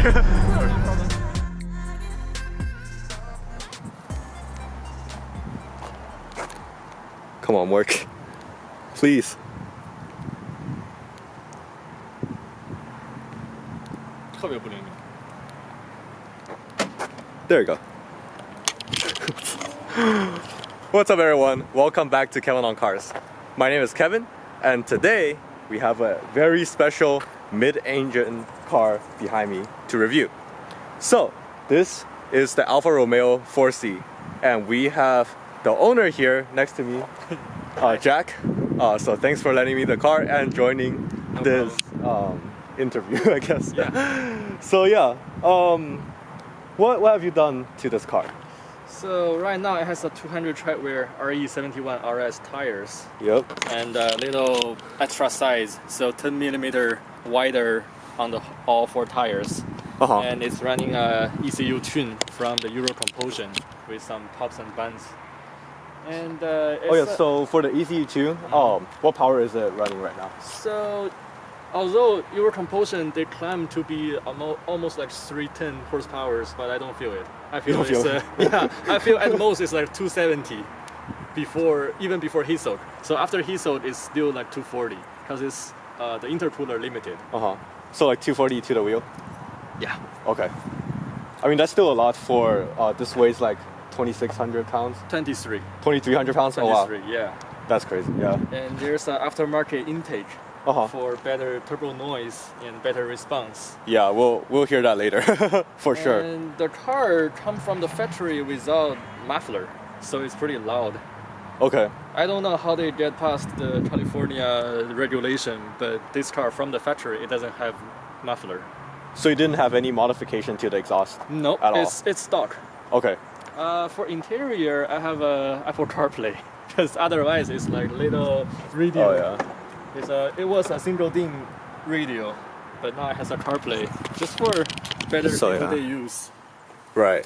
Come on, work. Please. There you go. What's up, everyone? Welcome back to Kevin on Cars. My name is Kevin, and today we have a very special mid-engine car behind me to review. So, this is the Alfa Romeo 4C, and we have the owner here next to me, Jack. So thanks for lending me the car and joining this interview, I guess. Yeah. So yeah, what have you done to this car? So right now it has a 200 treadwear RE71 RS tires. Yep. And a little extra size, so 10 millimeter wider on the all four tires. And it's running a ECU tune from the Euro Compulsion with some tops and buns. And so for the ECU tune, what power is it running right now? So although Euro Compulsion, they claim to be almost like 310 horsepower, but I don't feel it. I feel I feel at most it's like 270 even before heat soak. So after heat soak, it's still like 240 because it's the intercooler limited. So like 240 to the wheel? Yeah. Okay. I mean, that's still a lot for this weighs like 2,600 pounds? 2,300 pounds? 23, oh wow. Yeah. That's crazy, yeah. And there's an aftermarket intake for better turbo noise and better response. Yeah, we'll hear that later, for sure. And the car comes from the factory without muffler, so it's pretty loud. Okay. I don't know how they get past the California regulation, but this car from the factory, it doesn't have muffler. So you didn't have any modification to the exhaust? No, at all? It's stock. Okay. For interior, I have a Apple CarPlay, because otherwise it's like little radio. Oh yeah. It was a single DIN radio, but now it has a CarPlay, just for better everyday use. Right,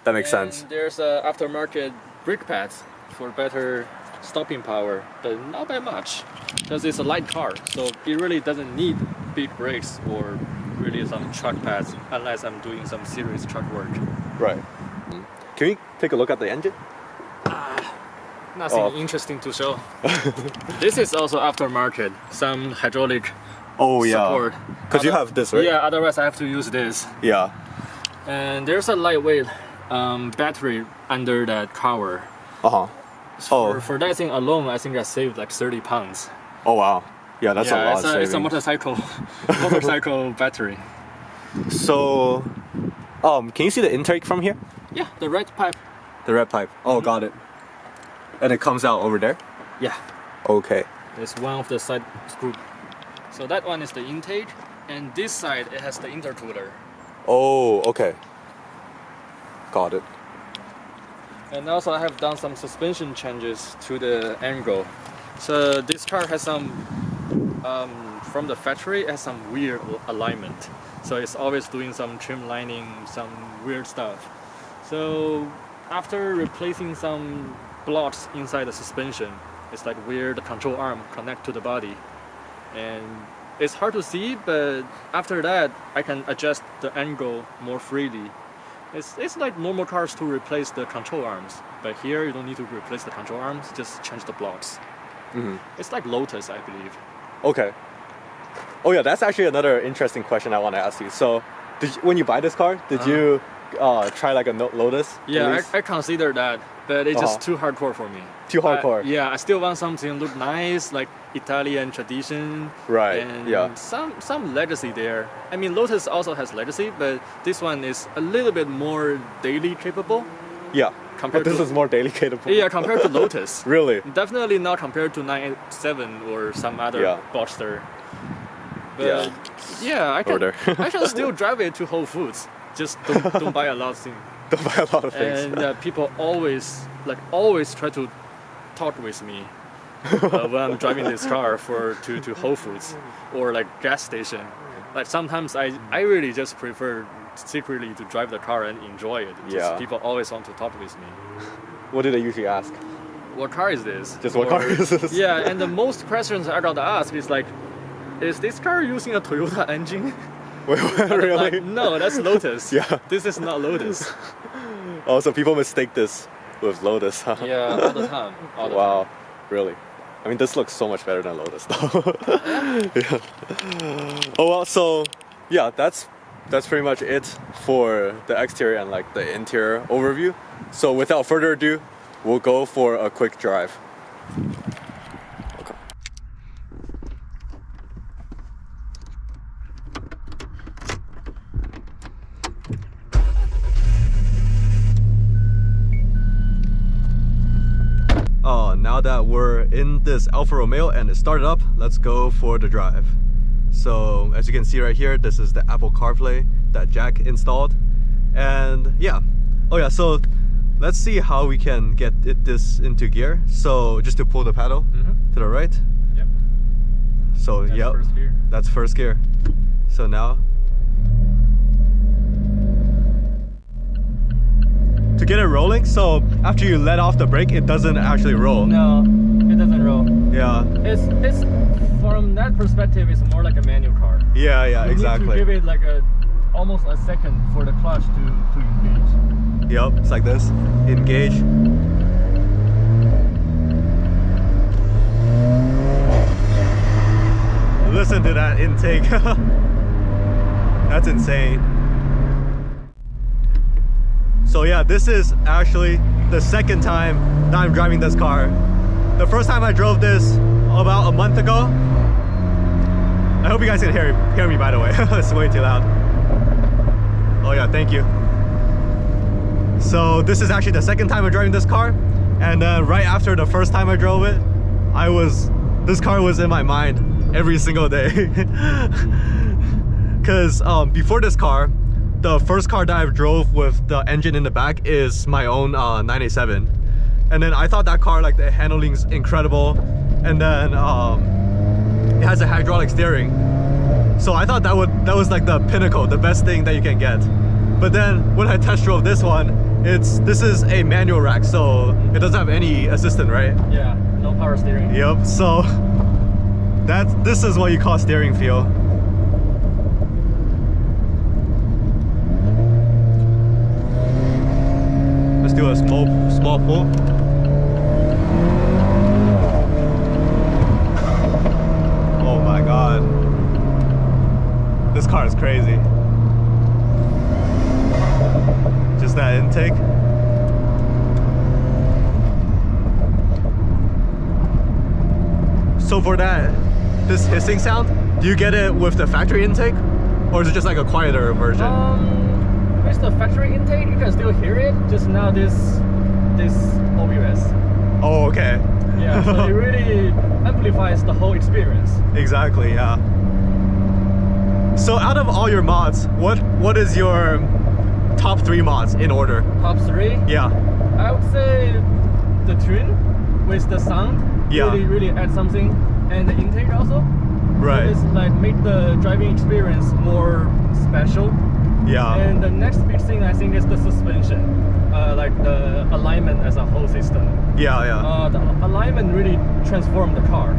that makes sense. There's aftermarket brake pads for better stopping power, but not by much, because it's a light car, so it really doesn't need big brakes or really some truck pads, unless I'm doing some serious truck work. Right. Can we take a look at the engine? Nothing interesting to show. This is also aftermarket, some hydraulic support. Because you have this, right? Yeah, otherwise I have to use this. Yeah. And there's a lightweight battery under that cover. For that thing alone, I think I saved like 30 pounds. Oh wow. Yeah, that's a lot of savings. It's a motorcycle battery. So, can you see the intake from here? Yeah, the red pipe. The red pipe. Oh, got it. And it comes out over there? Yeah. Okay. It's one of the side screw. So that one is the intake, and this side it has the intercooler. Oh, okay. Got it. And also I have done some suspension changes to the angle. So this car has some, from the factory, it has some weird alignment. So it's always doing some trimlining, some weird stuff. So after replacing some blocks inside the suspension, it's like where the control arm connect to the body, and it's hard to see, but after that I can adjust the angle more freely. It's like normal cars to replace the control arms, but here you don't need to replace the control arms, just change the blocks. It's like Lotus, I believe. Okay. Oh yeah, that's actually another interesting question I want to ask you. So when you buy this car, did you try like a Lotus? Yeah, I consider that, but it's just too hardcore for me. Too hardcore? Yeah, I still want something look nice, like Italian tradition. Right, and some legacy there. I mean, Lotus also has legacy, but this one is a little bit more daily capable. Yeah, but this is more daily capable. Yeah, compared to Lotus. Really? Definitely not compared to 987 or some other Boxster. But yeah, I can still drive it to Whole Foods. Just don't buy a lot of things. Don't buy a lot of things. And people always try to talk with me when I'm driving this car to Whole Foods or like gas station. Like sometimes I really just prefer secretly to drive the car and enjoy it. Just people always want to talk with me. What do they usually ask? What car is this? Just what car is this? Yeah, and the most questions I got to ask is like, is this car using a Toyota engine? Wait, really? Like, no, that's Lotus. Yeah. This is not Lotus. Oh, so people mistake this with Lotus, huh? Yeah, all the time. All the Wow, time. really? I mean, this looks so much better than Lotus, though. Yeah. Oh well, so yeah, that's pretty much it for the exterior and like the interior overview. So without further ado, we'll go for a quick drive. Okay. Now that we're in this Alfa Romeo and it started up, let's go for the drive. So as you can see right here, this is the Apple CarPlay that Jack installed. And yeah, oh yeah, so let's see how we can get this into gear. So just to pull the pedal to the right. Yep. So That's yep, first gear. that's first gear. So now, to get it rolling, so after you let off the brake, it doesn't actually roll. No, it doesn't roll. Yeah. It's from that perspective, it's more like a manual car. Yeah, yeah, You exactly. need to give it like almost a second for the clutch to engage. Yep, it's like this. Engage. Listen to that intake. That's insane. So yeah, this is actually the second time that I'm driving this car. The first time I drove this about a month ago. I hope you guys can hear me, by the way. It's way too loud. Oh yeah, thank you. So this is actually the second time I'm driving this car, and then right after the first time I drove it, this car was in my mind every single day. Because before this car, the first car that I've drove with the engine in the back is my own 987, and then I thought that car, like, the handling's incredible, and then it has a hydraulic steering, so I thought that was like the pinnacle, the best thing that you can get. But then when I test drove this one, this is a manual rack, so it doesn't have any assistant, right? Yeah, no power steering. Yep. So this is what you call steering feel. Let's do a small pull. Oh my god. This car is crazy. Just that intake. So for this hissing sound, do you get it with the factory intake? Or is it just like a quieter version? With the factory intake, you can still hear it. Just now this OBS. Oh, okay. Yeah, so it really amplifies the whole experience. Exactly, yeah. So out of all your mods, what is your top 3 mods in order? Top 3? Yeah. I would say the tune with the sound really adds something, and the intake also. Right. It's like make the driving experience more special. Yeah. And the next big thing I think is the suspension, like the alignment as a whole system. Yeah, yeah. The alignment really transformed the car.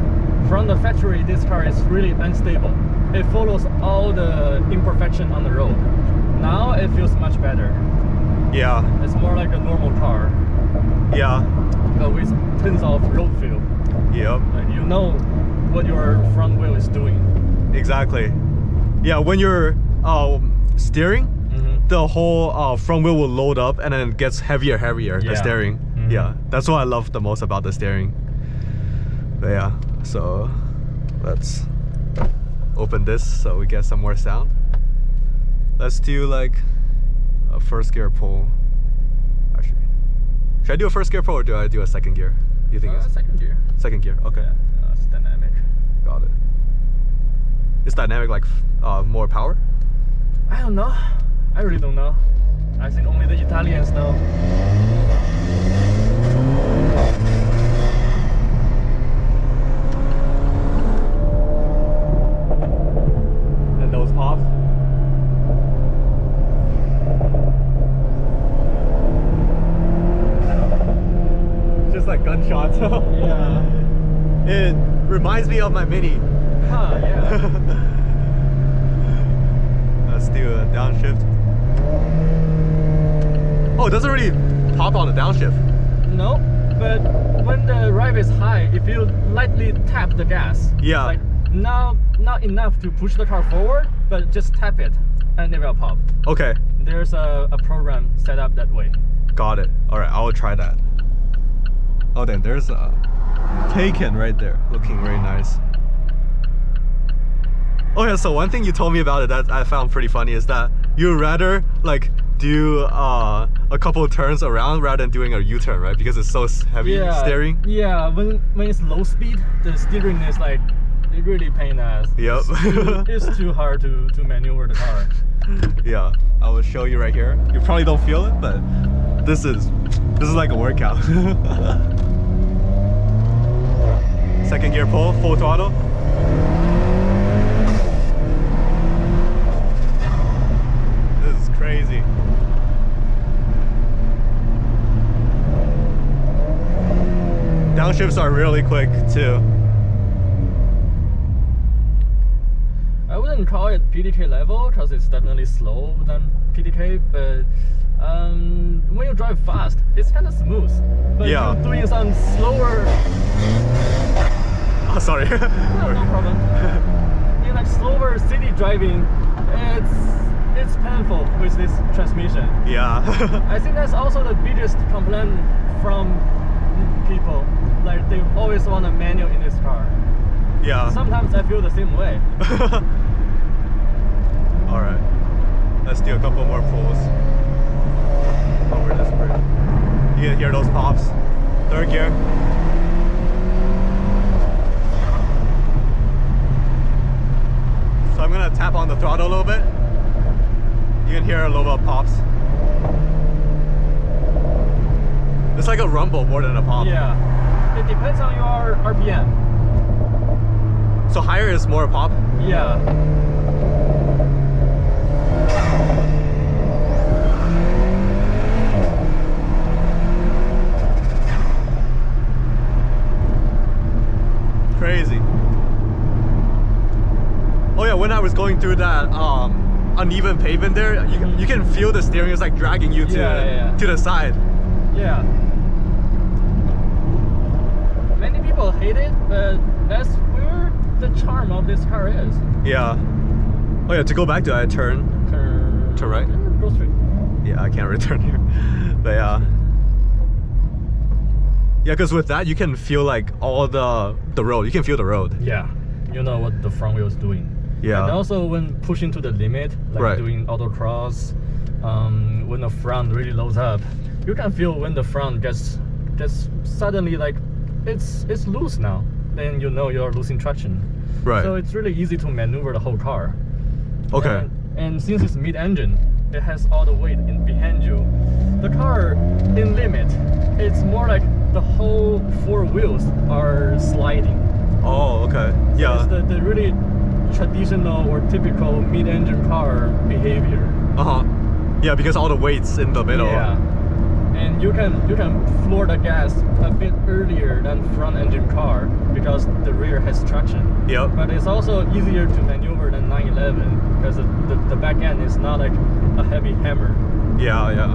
From the factory, this car is really unstable. It follows all the imperfection on the road. Now it feels much better. Yeah. It's more like a normal car. Yeah. With tons of road feel. Yep. You know what your front wheel is doing. Exactly. Yeah, when you're steering, the whole front wheel will load up and then it gets heavier, the steering. Yeah, that's what I love the most about the steering. But yeah, so let's open this so we get some more sound. Let's do like a first gear pull. Actually, should I do a first gear pull or do I do a second gear? You think it's second gear? Second gear, okay. Yeah, it's dynamic. Got it. Is dynamic like more power? I don't know. I really don't know. I think only the Italians know. And those pops? Just like gunshots. Yeah. It reminds me of my Mini. Huh, yeah. downshift. Oh, it doesn't really pop on the downshift. No, but when the rev is high, if you lightly tap the gas, Yeah. like not enough to push the car forward, but just tap it and it will pop. Okay, There's a program set up that way. got it. All right, I will try that. Oh, then there's a Taken right there, looking very nice. Oh yeah, so one thing you told me about it that I found pretty funny is that you'd rather like do a couple of turns around rather than doing a U-turn, right? Because it's so heavy steering. Yeah, when it's low speed, the steering is like it really pain us. Yep. It's too hard to maneuver the car. Yeah, I will show you right here. You probably don't feel it, but this is like a workout. Second gear pull, full throttle. This is crazy. Downshifts are really quick too. I wouldn't call it PDK level because it's definitely slow than PDK, but when you drive fast, it's kind of smooth. But Yeah. you're doing some slower. Oh, sorry. No problem. In like slower city driving, it's painful with this transmission. Yeah. I think that's also the biggest complaint from people. Like they always want a manual in this car. Yeah. Sometimes I feel the same way. All right. Let's do a couple more pulls over this bridge. You can hear those pops. Third gear. So I'm gonna tap on the throttle a little bit. You can hear a little bit of pops. It's like a rumble more than a pop. Yeah, it depends on your RPM. So higher is more pop. Yeah. Crazy. Oh yeah, when I was going through that uneven pavement there, you can feel the steering is like dragging you to the side. Yeah. Many people hate it, but that's where the charm of this car is. Yeah. Oh yeah, to go back to that turn right. Go straight. Yeah, I can't return here. But yeah. Yeah, because with that you can feel like all the road. You can feel the road. Yeah. You know what the front wheel is doing. Yeah. And also when pushing to the limit, like Right. doing autocross, when the front really loads up, you can feel when the front gets suddenly like it's loose now. Then you know you're losing traction. Right. So it's really easy to maneuver the whole car. Okay. And since it's mid-engine, it has all the weight behind you. The car in limit, it's more like the whole four wheels are sliding. Oh, okay. So Yeah. it's the really traditional or typical mid-engine car behavior. Uh-huh. Yeah, because all the weight's in the middle. Yeah. And you can floor the gas a bit earlier than front engine car because the rear has traction. Yep. But it's also easier to maneuver than 911 because the back end is not like a heavy hammer. Yeah,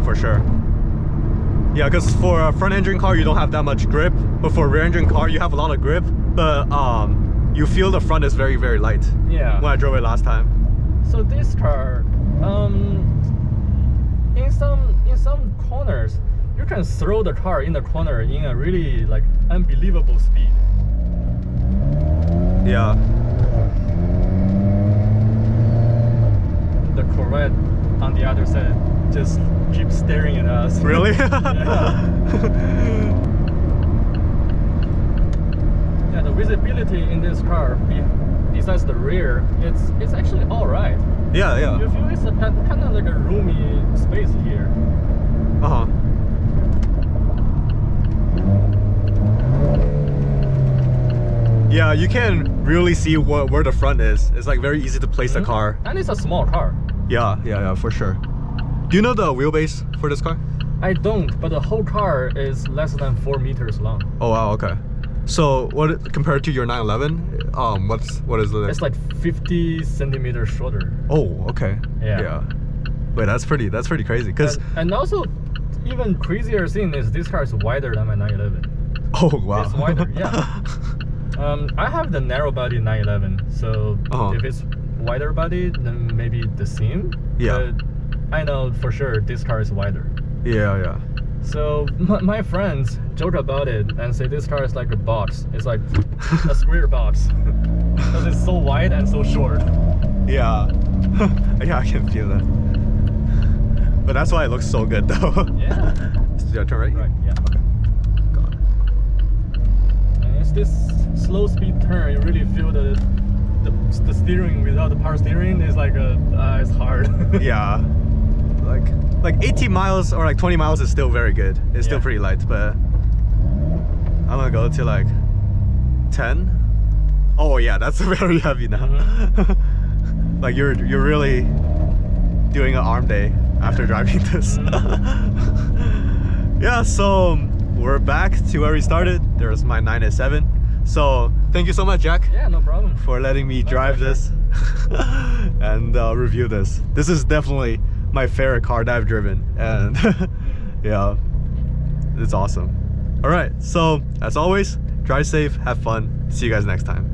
for sure. Yeah, because for a front engine car you don't have that much grip, but for a rear engine car you have a lot of grip, but you feel the front is very, very light. Yeah. When I drove it last time. So this car, in some corners, you can throw the car in the corner in a really like unbelievable speed. Yeah. The Corvette on the other side just keeps staring at us. Really? Yeah, the visibility in this car, besides the rear, it's actually all right. Yeah. You feel it's kind of like a roomy space here. Uh-huh. Yeah, you can really see where the front is. It's like very easy to place the car. And it's a small car. Yeah, for sure. Do you know the wheelbase for this car? I don't, but the whole car is less than 4 meters long. Oh wow, okay. So what compared to your 911? What is the? It's like 50 centimeters shorter. Oh, okay. Yeah. Wait, that's pretty crazy. Cause and also, even crazier thing is this car is wider than my 911. oh wow. It's wider. Yeah. I have the narrow body 911, so if it's wider body, then maybe the same. Yeah. But I know for sure this car is wider. Yeah. So my friends joke about it and say this car is like a box. It's like a square box because it's so wide and so short. Yeah. Yeah, I can feel that. But that's why it looks so good though. Yeah. Did I turn right? Right. Yeah. Okay. Got it. And it's this slow speed turn. You really feel the steering without the power steering is like it's hard. Yeah. Like 18 miles or like 20 miles is still very good. It's still pretty light, but I'm gonna go to like 10. Oh yeah, that's very heavy now. Like you're really doing an arm day after driving this. Yeah, so we're back to where we started. There's my 987. So thank you so much, Jack. Yeah, no problem. For letting me drive this and review this. This is definitely my favorite car that I've driven, and yeah, it's awesome. All right, so as always, drive safe, have fun. See you guys next time.